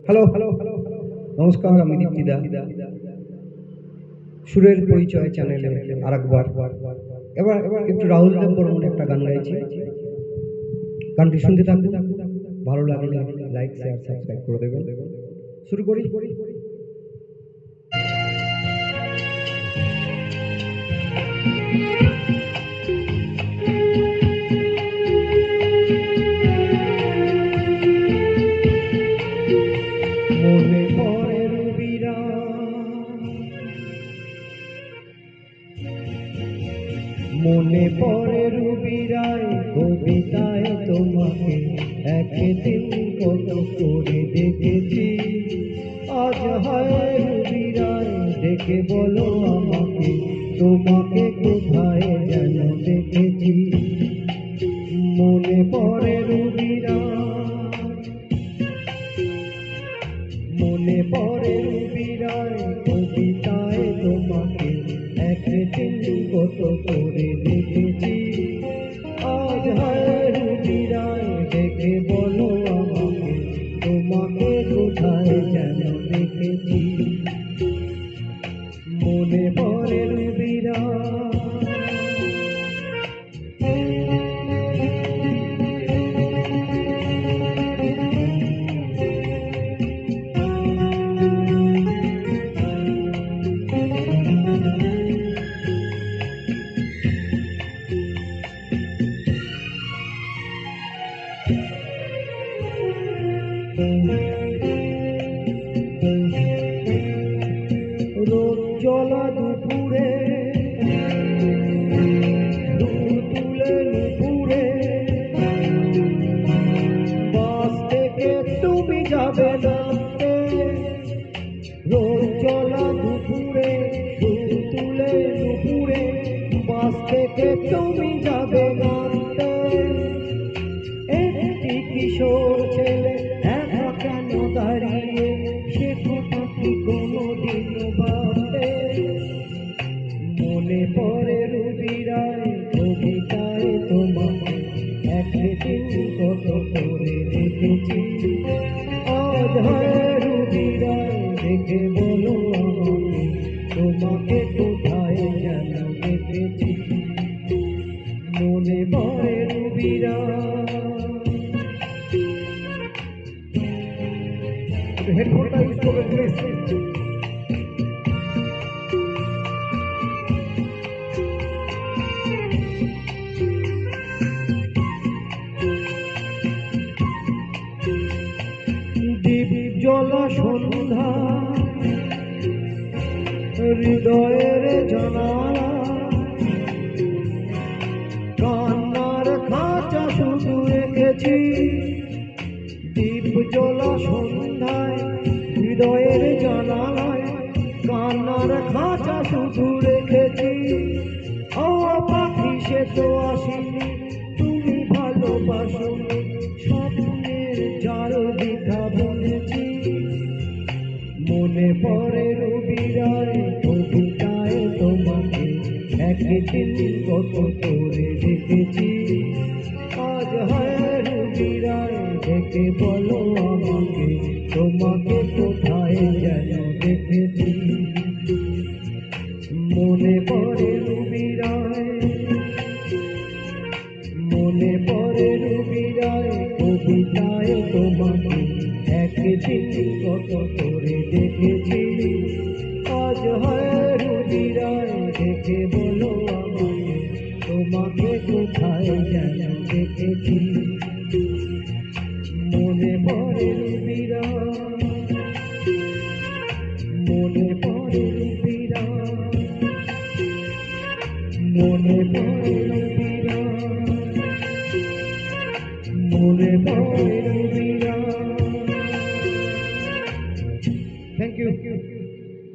Hello hello hello নমস্কার, আমি দীপ্তিদা। সুরের পরিচয় চ্যানেলে আরেকবার এবার এবার একটু রাহুল দেব বর্মন একটা গান গাইছি। গানটি শুনতে থাকুন, ভালো লাগলে লাইক শেয়ার সাবস্ক্রাইব করে দেবেন। শুরু করি। মনে পড়ে রবিরা, মনে পড়ে রবিরায় কবিতায় তোমাকে একদিন কত করে দেখেছি। আজ হয় রবিরায় ডেকে বলো আমাকে, তোমাকে কোথায় যেন দেখেছি। মনে পড়ে রবিরা, মনে পড়ে রবিরায় কবিতায় তোমাকে একদিন কত করে দেখেছি। আজ হয় রবিরায় ডেকে বলো আমাকে, তোমাকে কোথায় যেন দেখেছি। মনে পড়ে রবিরা, রোদ জ্বলা দুপুরে দুধ তুলে নুপুরে, বাস থেকে তুমি যাবে নামতে। রোদ জ্বলা দুপুরে দুধ তুলে নুপুরে, বাস থেকে তুমি যাবে নামতে। একটি কিশোর ছেলে একা কেন দাঁড়িয়ে, সে কথা কি কোনোদিন ভাবতে। মনে পড়ে রবিরায় কবিতায় তোমাকে একদিন কত করে দেখেছি। আজ হয় রবিরায় দেখে বলো আমাকে, তোমাকে কোথায় যেন দেখেছি। মনে পড়ে রবিরায়। হেডফোনটা ইউজ করবেন প্লিজ। দীপ জ্বলা সন্ধ্যা হৃদয়ের জানালা, কান্নার খাঁচা শুধু রেখেছি। দীপ জ্বলা সন্ধ্যায় হৃদয়ের জানালায়, কান্নার খাঁচা শুধু রেখেছি। ও পাখি সে তো আসিনি, তুমি ভালোবাসোনি, স্বপ্নের জাল বৃথা বুনেছি। মনে পড়ে রবিরায় কবিতায় তোমাকে একদিন কত করে দেখেছি। আজ হয় রবিরায় ডেকে বলো আমাকে, তোমাকে কোথায় যেন দেখেছি। মনে পড়ে রবিরায়, মনে পড়ে রবিরায় কবিতায় তোমাকে একদিন কত করে দেখেছি। আজ হয় রবিরায় ডেকে বলো আমাকে, তোমাকে কোথায় যেন দেখেছি। মনে পড়ে রবিরায়, মনে পড়ে রবিরায়, মনে পড়ে রবিরায়, মনে পড়ে।